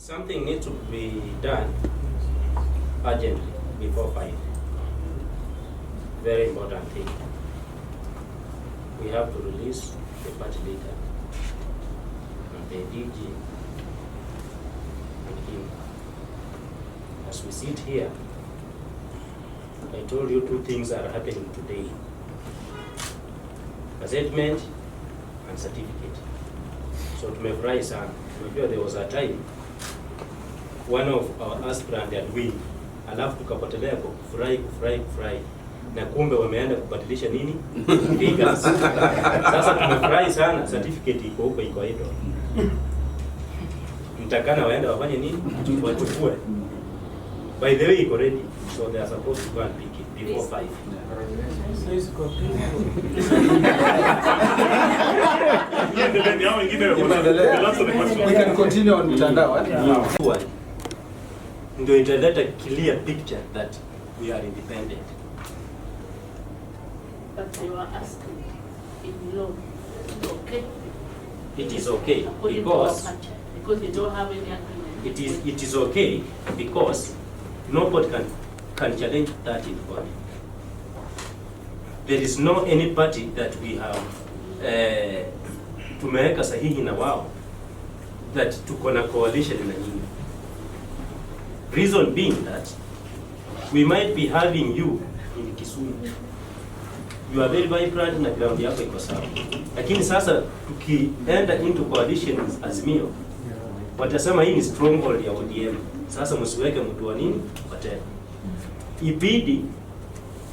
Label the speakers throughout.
Speaker 1: Something needs to be done urgently before 5. Very important thing. We have to release the party leader and the DG and him. As we sit here, I told you 2 things are happening today. Assessment and certificate. So tumefurahi sana. Unajua there was a time one of our aspirant had win, alafu tukapotelea kwa kufurahi na kumbe wameenda kubadilisha nini figures. Sasa tumefurahi sana, certificate iko huko, iko hiyo. Mtakana waenda wafanye nini? Wachukue. By the way, iko ready, so they are supposed to go and pick it before 5.
Speaker 2: We can continue on mtandao.
Speaker 1: Ndio italeta clear picture that we are independent.
Speaker 3: But they were asking in law, okay?
Speaker 1: It is okay
Speaker 3: because they don't have any agreement.
Speaker 1: It is okay because nobody can challenge that in court. There is no any party that we have tumeweka sahihi na wao that tuko na coalition na nyinyi. Reason being that we might be having you in Kisumu. You are very vibrant na ground yako iko sawa. Lakini sasa tukienda into coalition Azimio, watasema hii ni stronghold ya ODM. Sasa msiweke mtu wa nini watena. Ibidi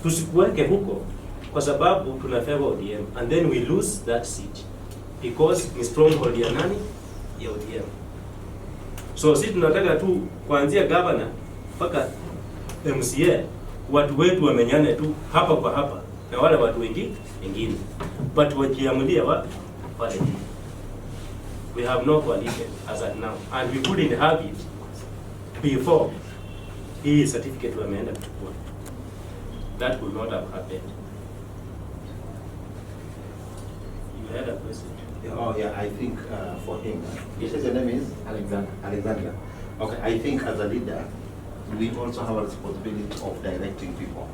Speaker 1: tusikuweke huko kwa sababu tuna favor ODM and then we lose that seat because ni stronghold ya nani? Ya ODM. So sisi tunataka tu kuanzia governor mpaka MCA watu wetu wamenyane tu hapa kwa hapa na wale watu wengine. But wakiamulia wapi? Pale. We have no coalition as at now and we couldn't have it before hii certificate wameenda kuchukua. That would not have happened. You had a question.
Speaker 4: Oh yeah, I think for him, you said your name is? Alexander. Okay, I think as a leader, we also have a responsibility of directing people.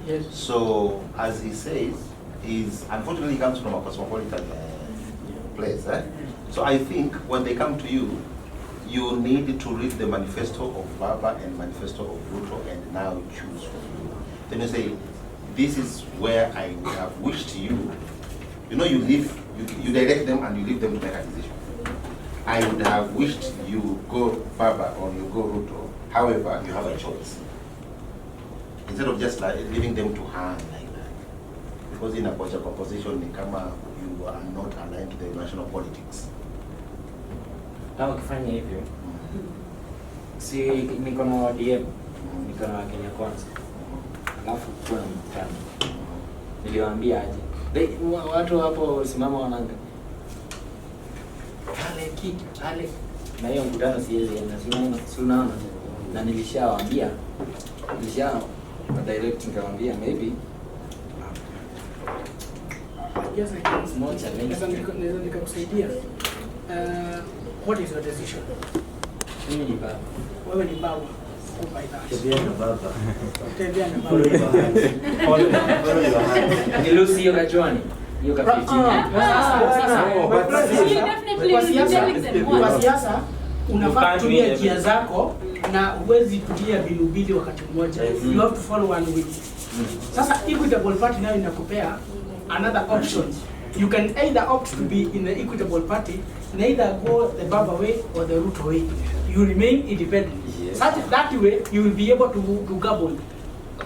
Speaker 2: Yes.
Speaker 4: So as he says, unfortunately he comes from a cosmopolitan place. So I think when they come to you, you need to read the manifesto of Baba and manifesto of Ruto and now choose from you. Then you say, this is where I would have wished you. You know, you direct them and you leave them to make a decision. I would have wished you go Baba or you go Ruto. However, you have a choice. Instead of just like leaving them to hang like that. Because in a position, you are not aligned to the national politics.
Speaker 5: Kama ukifanya hivyo, si niko na ODM, niko na Kenya Kwanza, alafu kuna mkutano. Niliwaambia aje, watu hapo simama wananga ale na hiyo mkutano siwezi enda, si unaona, na nilishawaambia direct nikawaambia maybe
Speaker 2: Yes, I can.
Speaker 5: small challenge.
Speaker 2: Naweza nikakusaidia. What is your decision?
Speaker 5: Mimi ni baba.
Speaker 2: Wewe ni baba. Go by that.
Speaker 1: Tembea na baba.
Speaker 2: Tembea na baba.
Speaker 5: Nilusi hiyo kachwani. Hiyo kapiti.
Speaker 2: Kwa siasa unafaa kutumia njia zako na huwezi kutia mbili wakati mmoja. You have to follow one way. Sasa equitable party nayo inakupea another option. You can either opt to be in the equitable party, neither go the Baba way or the Ruto way. You remain independent.
Speaker 5: Yes.
Speaker 2: Such that way you will be able to gabble.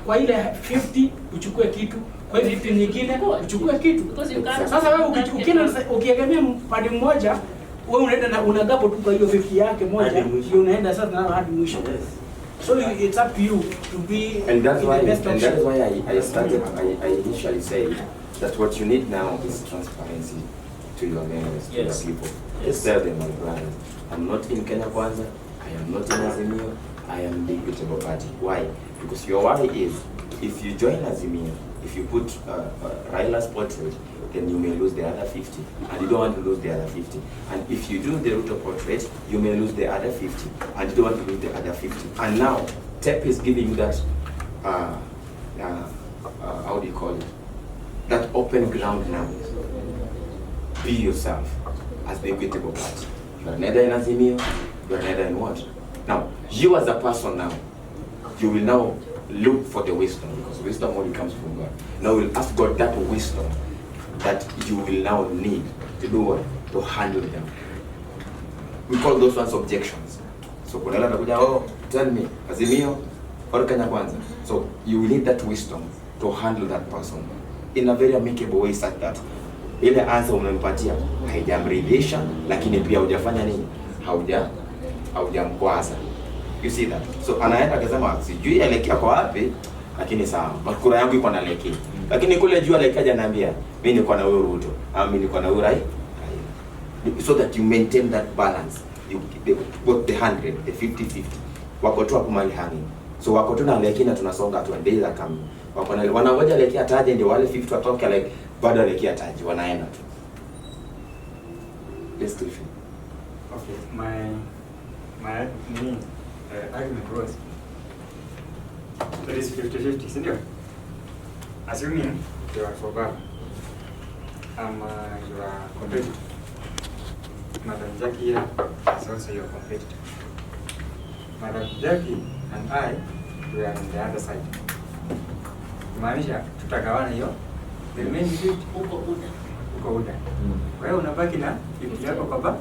Speaker 2: Kwa ile 50 uchukue kitu, kwa ile 50 nyingine uchukue kitu. Sasa wewe ukiegemea pande mmoja, wewe unaenda na unagabo tu kwa hiyo 50 yake moja, ndio unaenda sasa nayo hadi mwisho. So it's up to you to be
Speaker 6: and that's why,
Speaker 2: the best option.
Speaker 6: And that's why I initially said that what you need now is transparency to your members, to your people.
Speaker 1: Yes.
Speaker 6: Tell them, my brothers, I'm not in Kenya Kwanza, I am not in Azimio, I am in the equitable party. Why? Because your why is, if you join Azimio, If you put Raila's portrait, then you may lose the other 50, and you don't want to lose the other 50. And if you do the Ruto portrait, you may lose the other 50, and you don't want to lose the other 50. And now, TEP is giving you that, how do you call it? That open ground now. Be yourself as the equitable party. You are neither in Azimio, you are neither in what? Now, you as a person now, you will now look for the wisdom, because wisdom only comes from God. Now we'll ask God that wisdom that you will now need to do what? To handle them. We call those ones objections. So kunala nakuja, oh, tell me, Azimio or Kenya Kwanza. So you will need that wisdom to handle that person in a very amicable way, such that ile answer umempatia haijamridhisha, lakini pia hujafanya nini? Haujamkwaza. You see that? So anaenda akasema sijui elekea kwa wapi, lakini sawa. Makura yangu iko na leki. Lakini kule juu alikaja ananiambia, mimi niko na huyo Ruto, au mimi niko na huyo Rai. So that you maintain that balance. Both the 100, the 50-50. Wako tu hapo mali hanging. So wako tu na leki na tunasonga tu and days are coming. Wako na wanangoja leki ataje ndio wale 50 watoke, like bado leki ataje wanaenda tu. Let's do it.
Speaker 7: Okay, my argument was that is 50-50, isn't it? Assuming you are for Baba, you are competitor. Madam Jackie here is also your competitor. Madam Jackie and I, we are on the other side. Maanisha tutagawana hiyo the remaining 50 uko UDA. Wewe unabaki na 50 yako kwa Baba.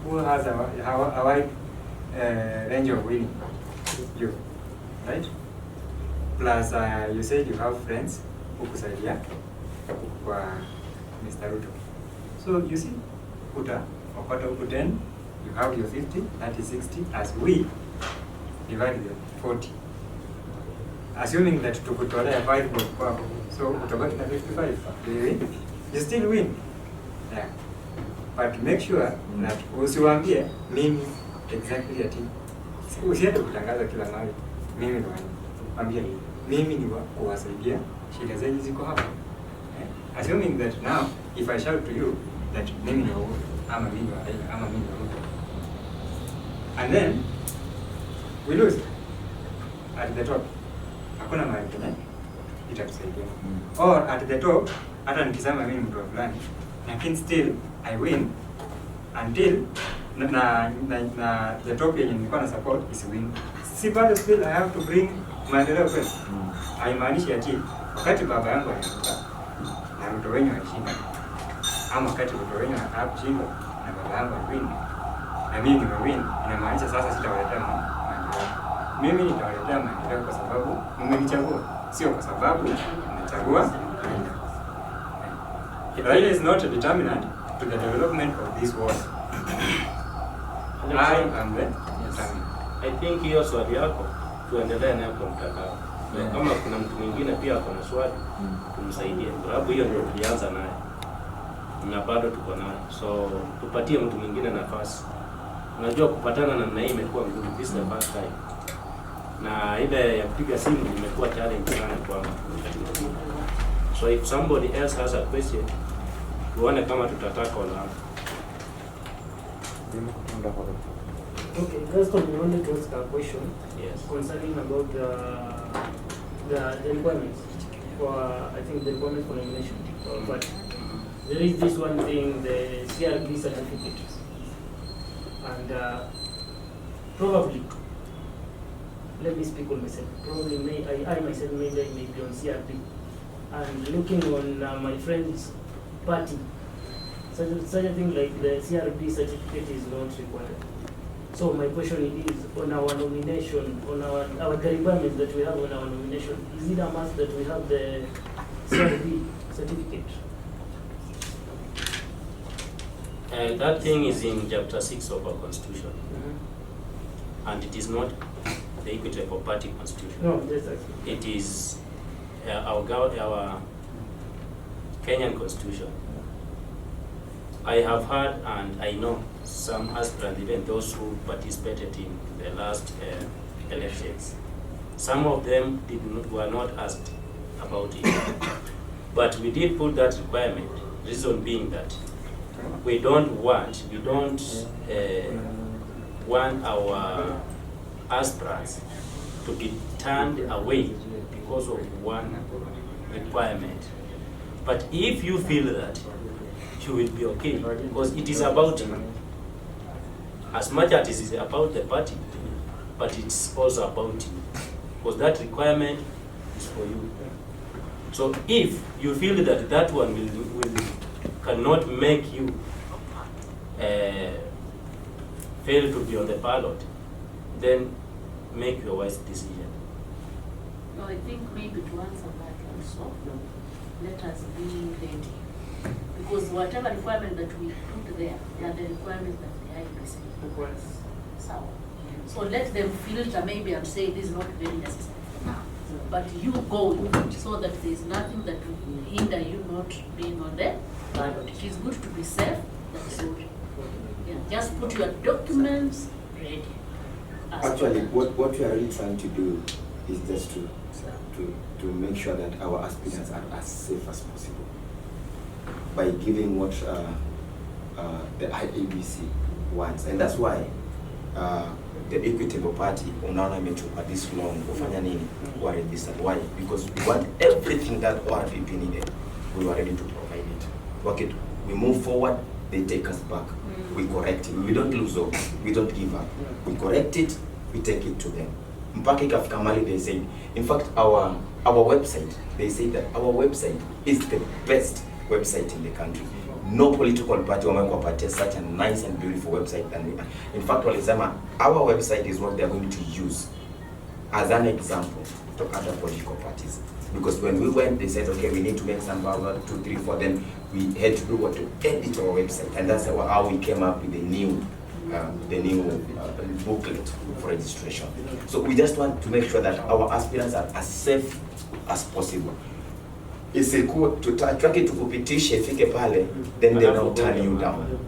Speaker 7: Who has a wide range of winning? You, right? Plus you said you have friends hukusaidia kwa Mr. Ruto. So you see, wakata huku 10, you have your 50, that is 60, as we divide the 40. Assuming that tukutolea 5 kwako, so utabaki na 55. You still win. Yeah. But make sure that usiwaambie mimi exactly ati. Usiende kutangaza kila mahali. Mimi ndo ambia mimi ni wa kuwasaidia shida zenyu ziko hapa. Assuming that now if I shout to you that mimi ni wa ama mimi wa Raila ama mimi wa Ruto, and then we lose at the top, hakuna mahali tena itakusaidia. Or at the top, hata nikisema mimi mtu fulani, lakini still I win until na the top yenye nilikuwa na support is win. Si bado still I have to bring maendeleo kweli. Haimaanishi ati wakati baba yangu anaanguka na Ruto wenyu alishinda, ama wakati Ruto wenyu hakushinda na baba yangu win na mimi nimewin, inamaanisha sasa sitawaletea maendeleo. Mimi nitawaletea maendeleo kwa sababu mmenichagua, sio kwa sababu nimechagua Raila is not a determinant to the development of this world. I am the determinant.
Speaker 1: I think hiyo swali yako tuendelee nayo kwa mtandao. Kama kuna mtu mwingine pia ako na swali, tumsaidie. Kwa sababu hiyo ndio tulianza naye. Na bado tuko nayo. So tupatie mtu mwingine nafasi. Unajua kupatana na hii imekuwa ngumu, this is the first time. Na ile ya kupiga simu imekuwa challenge sana kwa wakati huu. So if somebody else has a question, tuone kama tutataka wala.
Speaker 8: Okay, Gaston, we wanted to ask a question.
Speaker 1: Yes.
Speaker 8: Concerning about the requirements for, I think the requirements for nomination. But there is this one thing, the CRB certificate. And probably, let me speak on myself. Probably I myself maybe I may be on CRB. And looking on my friend's party, such a thing like the CRB certificate is not required. So my question is, on our nomination, on our the requirements that we have on our nomination, is it a must that we have the CRB certificate?
Speaker 1: And that thing is in chapter 6 of our constitution. And it is not the Equitable Party constitution.
Speaker 8: No, that's actually.
Speaker 1: It is our Kenyan constitution. I have heard and I know some aspirants, even those who participated in the last elections. Some of them were not asked about it. But we did put that requirement, reason being that we don't want our aspirants to be turned away because of one requirement. But if you feel that, you will be okay, because it is about you. As much as it is about the party, but it's also about you, because that requirement is for you. So if you feel that that one will cannot make you fail to be on the ballot, then make your wise decision.
Speaker 3: No, I think maybe to answer that also, let us be ready. Because whatever requirement that we put there, they are the requirements that the IBC requires. So let them filter maybe and say this is not very necessary for now. But you go so that there is nothing that will hinder you not being on the ballot. It is good to be safe, that's all. Yeah, just put your documents ready.
Speaker 6: Actually, what we are really trying to do is just to make sure that our aspirants are as safe as possible by giving what the IABC wants, and that's why the Equitable Party unaona imechukua this long kufanya nini wa register. Why? Because we want everything that ORPP needed. We were ready to provide it. Okay, we move forward, they take us back. We correct it. We don't lose hope. We don't give up. We correct it. We take it to them. Mpaka ikafika mali, they say, in fact, our website, they say that our website is the best website in the country. No political party wamekuwa party such a nice and beautiful website than we are. In fact, walisema our website is what they are going to use as an example to other political parties. Because when we went, they said, okay, we need to make some blah, 2, 3, 4. Then we had to do what, to edit our website, and that's how we came up with the new booklet for registration. So we just want to make sure that our aspirants are as safe as possible. Isikuwa tutaki tukupitishe ifike pale, then they will turn you down.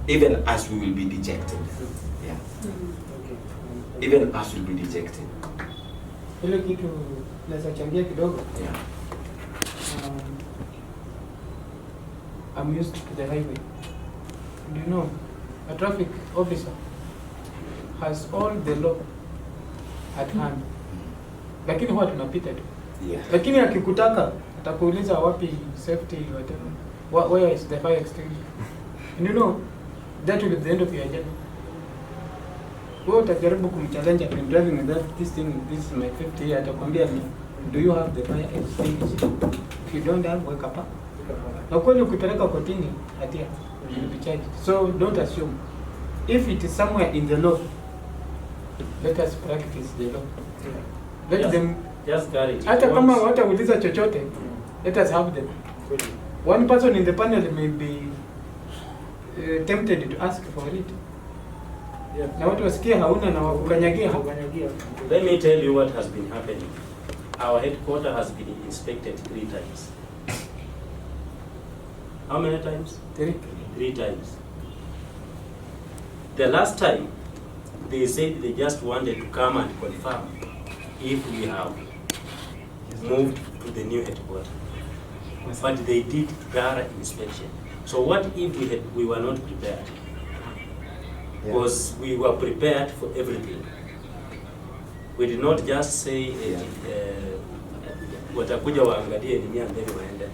Speaker 6: Even as we will be dejected. Yeah. Even as we will be dejected.
Speaker 9: Ile kitu naweza changia kidogo.
Speaker 6: Yeah.
Speaker 9: I'm used to the highway. Do you know, a traffic officer has all the law at hand. Lakini huwa tunapita tu.
Speaker 6: Yeah.
Speaker 9: Lakini akikutaka atakuuliza wapi safety whatever. Where is the fire extinguisher? And you know, that will be the end of your journey. Wewe utajaribu kumchallenge, I'm driving this is my 50 year, atakwambia ni, do you have the fire extinguisher? If you don't have, wake up. Na kweli ukipeleka kotini, hatia, you'll be charged. So don't assume. If it is somewhere in the law, let us practice the law. Let them,
Speaker 1: just carry it.
Speaker 9: hata kama watauliza chochote, let us have them. One person in the panel may be tempted to ask for it. Na watu wasikie hauna na wakukanyagia.
Speaker 1: Let me tell you what has been happening. Our headquarter has been inspected 3 times. How many times?
Speaker 9: 3
Speaker 1: times. The last time, they said they just wanted to come and confirm if we have moved to the new headquarters. But they did thorough inspection. So what if we were not prepared? Because we were prepared for everything. We did not just say watakuja waangalie nini ambele waende.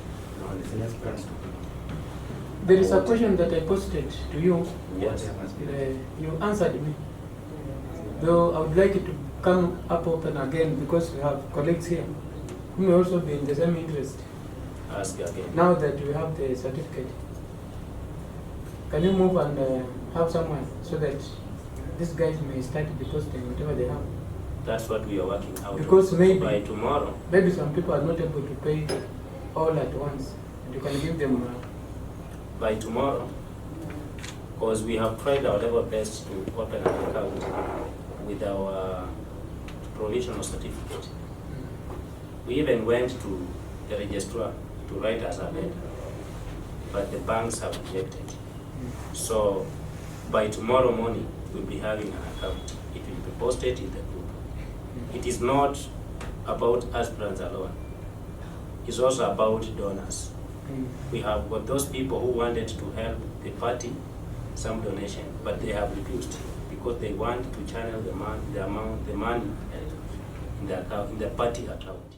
Speaker 9: There is a question that I posted to you.
Speaker 1: Yes.
Speaker 9: You answered me. Though I would like it to come up open again because we have colleagues here who may also be in the same interest.
Speaker 1: Ask again.
Speaker 9: Now that we have the certificate, can you move and have someone so that these guys may start depositing whatever they have?
Speaker 1: That's what we are working out.
Speaker 9: Because maybe
Speaker 1: by tomorrow,
Speaker 9: maybe some people are not able to pay all at once, and you can give them.
Speaker 1: By tomorrow, because we have tried our level best to open an account with our provisional certificate. We even went to the registrar to write us a letter, but the banks have rejected. So by tomorrow morning, we'll be having an account. It will be posted in the group. It is not about aspirants alone. is also about donors. We have got those people who wanted to help the party some donation, but they have refused because they want to channel the money in the account, in the party account.